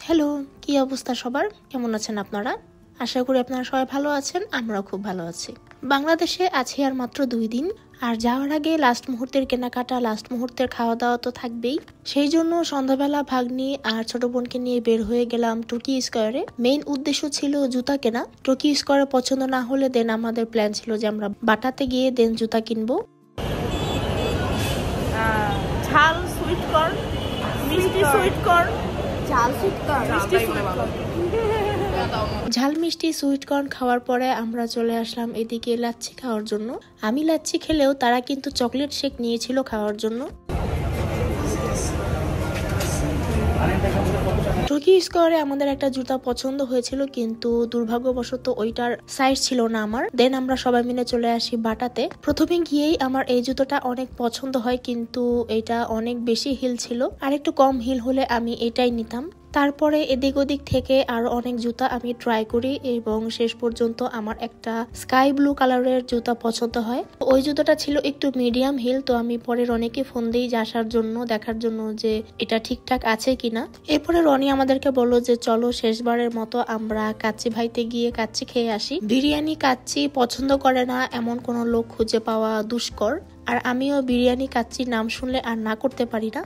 Hello, কি অবস্থা সবার? কেমন আছেন আপনারা? আশা করি আপনারা সবাই ভালো আছেন। আমরাও খুব ভালো আছি। বাংলাদেশে আছি আর মাত্র 2 দিন। আর যাওয়ার আগে লাস্ট মুহূর্তের কেনাকাটা, লাস্ট মুহূর্তের খাওয়া দাওয়া তো থাকবেই। সেই জন্য সন্ধ্যাবেলা ভাগ্নি আর ছোট বোনকে নিয়ে বের হয়ে গেলাম টোকিও স্কয়ারে। মেইন উদ্দেশ্য ছিল জুতা কেনা। টোকিও স্কয়ারে পছন্দ না হলে দেন আমাদের প্ল্যান ছিল যে আমরা বাটাতে গিয়ে দেন জুতা কিনবো। ঝাল সুইট কর্ন, মিষ্টি সুইট কর্ন, ঝাল সুইট কর্ন, মিষ্টি সুইট কর্ন। ঝাল মিষ্টি সুইট কর্ন খাওয়ার পরে আমরা চলে আসলাম এদিকে লাচ্ছি খাওয়ার জন্য। আমি লাচ্ছি খেলেও তারা কিন্তু চকলেট শেক নিয়েছিল খাওয়ার জন্য। টোকিও স্কয়ারে আমাদের একটা জুতা পছন্দ হয়েছিল, কিন্তু দুর্ভাগ্যবশত ওইটার সাইজ ছিল না আমার। দেন আমরা সবাই মিলে চলে আসি বাটাতে। প্রথমে গিয়েই আমার এই জুতোটা অনেক পছন্দ হয়, কিন্তু এটা অনেক বেশি হিল ছিল। আর একটু কম হিল হলে আমি এটাই নিতাম। তারপরে এদিক ওদিক থেকে আরো অনেক জুতা আমি ট্রাই করি এবং শেষ পর্যন্ত আমার একটা স্কাই ব্লু কালারের জুতা পছন্দ হয়। ওই জুতাটা ছিল একটু মিডিয়াম হিল, তো আমি পরে রনিকে ফোন দিই আসার জন্য, দেখার জন্য যে এটা ঠিকঠাক আছে কিনা। এরপরে রনি আমাদেরকে বললো যে চলো শেষবারের মতো আমরা কাচ্চি ভাইতে গিয়ে কাচ্চি খেয়ে আসি। বিরিয়ানি কাচ্চি পছন্দ করে না এমন কোনো লোক খুঁজে পাওয়া দুষ্কর। আর আমিও বিরিয়ানি কাচ্চির নাম শুনলে আর না করতে পারি না।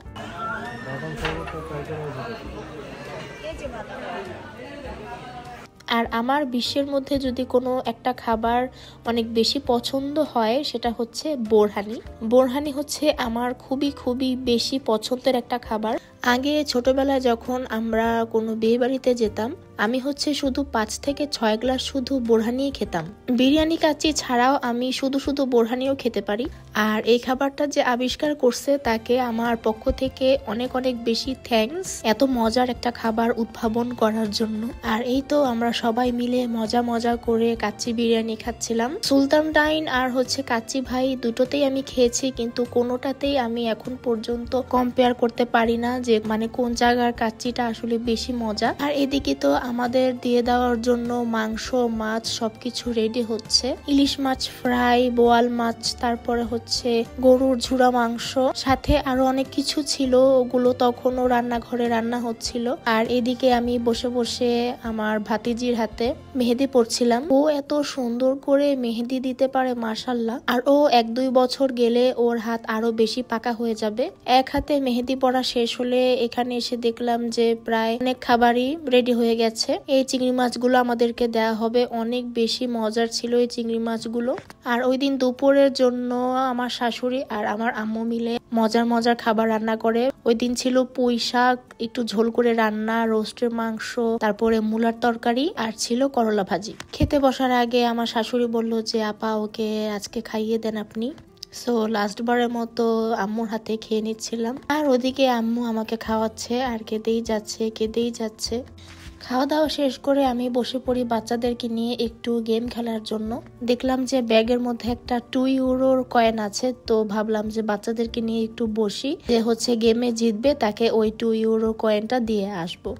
আর আমার বিশ্বের মধ্যে যদি কোনো একটা খাবার অনেক বেশি পছন্দ হয় সেটা হচ্ছে বোরহানি। বোরহানি হচ্ছে আমার খুবই খুবই বেশি পছন্দের একটা খাবার। আগে ছোটবেলায় যখন আমরা কোনো বিয়ে বাড়িতে যেতাম, আমি হচ্ছে শুধু 5 থেকে 6 গ্লাস শুধু বোরহানি খেতাম। বিরিয়ানি কাচ্চি ছাড়াও আমি শুধু শুধু বোরহানিও খেতে পারি। আর এই খাবারটা যে আবিষ্কার করছে তাকে আমার পক্ষ থেকে অনেক অনেক বেশি থ্যাঙ্কস, এত মজার একটা খাবার উদ্ভাবন করার জন্য। আর এই তো আমরা সবাই মিলে মজা মজা করে কাচ্চি বিরিয়ানি খাচ্ছিলাম। সুলতান ডাইন আর হচ্ছে কাচ্চি ভাই দুটোতেই আমি খেয়েছি, কিন্তু কোনোটাতেই আমি এখন পর্যন্ত কম্পেয়ার করতে পারি না যে মানে কোন জায়গার কাচ্চিটা আসলে বেশি মজা। আর এদিকে তো আমাদের দিয়ে দেওয়ার জন্য মাংস মাছ সবকিছু রেডি হচ্ছে। ইলিশ মাছ ফ্রাই, বোয়াল মাছ, তারপরে হচ্ছে গরুর ঝুরা মাংস, সাথে আরো অনেক কিছু ছিল। ওগুলো তখনও রান্নাঘরে রান্না হচ্ছিল। আর এদিকে আমি বসে বসে আমার ভাতিজির হাতে মেহেদি পড়ছিলাম। ও এত সুন্দর করে মেহেদি দিতে পারে মাশাআল্লাহ। আর ও 1-2 বছর গেলে ওর হাত আরো বেশি পাকা হয়ে যাবে। এক হাতে মেহেদি পড়া শেষ হলে এখানে এসে দেখলাম যে প্রায় অনেক খাবারই রেডি হয়ে গেছে। এই চিংড়ি মাছগুলো আমাদেরকে দেয়া হবে, অনেক বেশি মজার ছিল এই চিংড়ি মাছগুলো। আর ওই দিন দুপুরের জন্য আমার শাশুড়ি আর আমার আম্মু মিলে মজার মজার খাবার রান্না করে। ওই দিন ছিল পুঁই শাক একটু ঝোল করে রান্না, রোস্টের মাংস, তারপরে মূলার তরকারি, আর ছিল করলা ভাজি। খেতে বসার আগে আমার শাশুড়ি বলল যে আপা ওকে আজকে খাইয়ে দেন আপনি। সো লাস্ট বারের মতো আম্মুর হাতে খেয়ে নিচ্ছিলাম। আর ওদিকে আম্মু আমাকে খাওয়াচ্ছে আর কেঁদেই যাচ্ছে। খাওয়া দাওয়া শেষ করে আমি বসে পড়ি বাচ্চাদেরকে নিয়ে একটু গেম খেলার জন্য। দেখলাম যে ব্যাগের মধ্যে একটা 2 ইউরোর কয়েন আছে, তো ভাবলাম যে বাচ্চাদেরকে নিয়ে একটু বসি, যে হচ্ছে গেমে জিতবে তাকে ওই 2 ইউরো কয়েনটা দিয়ে আসবো।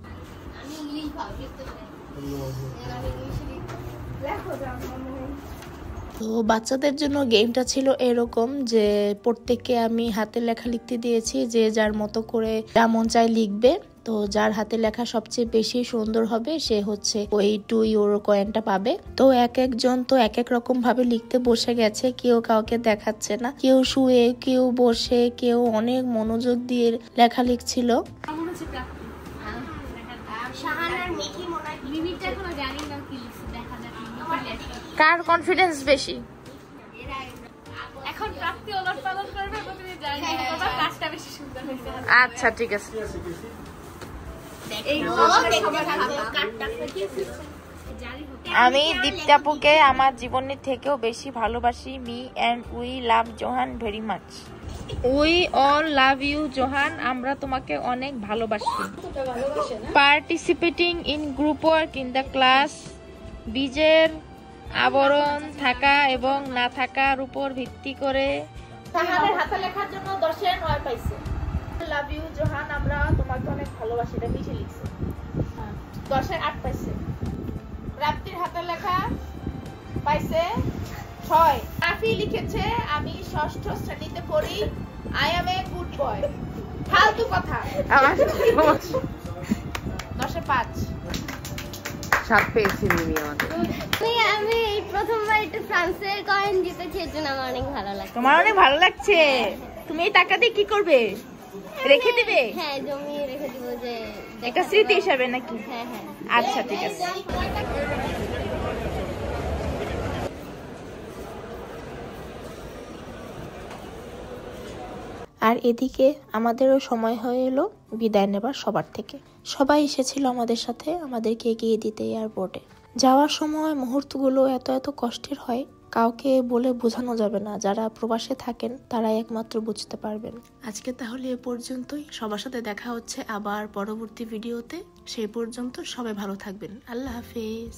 তো বাচ্চাদের জন্য গেমটা ছিল এরকম যে প্রত্যেককে আমি হাতে লেখা লিখতে দিয়েছি, যে যার মতো করে যা মন চায় লিখবে। তো যার হাতে লেখা সবচেয়ে বেশি সুন্দর হবে সে হচ্ছে ওই 2 ইউরো কয়েনটা পাবে। তো এক একজন তো এক এক রকম ভাবে লিখতে বসে গেছে, কেউ কাউকে দেখাচ্ছে না, কেউ শুয়ে, কেউ বসে, কেউ অনেক মনোযোগ দিয়ে লেখা লিখছিল। কার কনফিডেন্স বেশি? এখন প্রাপ্তি ওলট পালট করবে, প্রতিদিন জানি কাজটা বেশি সুন্দর হয়েছে। আচ্ছা ঠিক আছে। আমি দীপ্তাপুকে আমার জীবনের থেকেও বেশি ভালোবাসি। Me and we love Johan very much. We all love you Johan, আমরা তোমাকে অনেক ভালোবাসি। Participating in group work in the class, বীজের আবরণ থাকা এবং না থাকার উপর ভিত্তি করে তাহাদের হাতে লেখার জন্য 10-এ 9 পাইছে। লাভ ইউ জোহান, আমরা তোমাকে অনেক ভালোবাসি, এটা মিঠে লিখছে। 10-এ 8 পাইছে। প্রাপ্তির হাতে লেখা পাইছে 6। রাফি লিখেছে আমি 6ষ্ঠ শ্রেণীতে পড়ি, I M a good boy. ফালতু কথা। আমার 10-এ 5 7 পেয়েছি মিমি আমাদের। আমি এই প্রথমবার একটু ফ্রান্সের কয়েন জিতেছি, এর জন্য আমার অনেক ভালো লাগছে। তোমার অনেক ভালো লাগছে। তুমি এই টাকা দিয়ে কি করবে? রেখে দিবে? হ্যাঁ, জমিয়ে রেখে দিব, যে একটা স্মৃতি হিসাবে নাকি? হ্যাঁ হ্যাঁ। আচ্ছা ঠিক আছে। আর এদিকে আমাদেরও সময় হয়ে এলো বিদায় নেবার সবার থেকে। সবাই এসেছিল আমাদের সাথে আমাদেরকে এগিয়ে দিতে এয়ারপোর্টে। যাওয়ার সময় মুহূর্তগুলো এত এত কষ্টের হয়, কাউকে বলে বোঝানো যাবে না। যারা প্রবাসে থাকেন তারাই একমাত্র বুঝতে পারবেন। আজকে তাহলে এ পর্যন্তই। সবার সাথে দেখা হচ্ছে আবার পরবর্তী ভিডিওতে। সেই পর্যন্ত সবাই ভালো থাকবেন। আল্লাহ হাফেজ।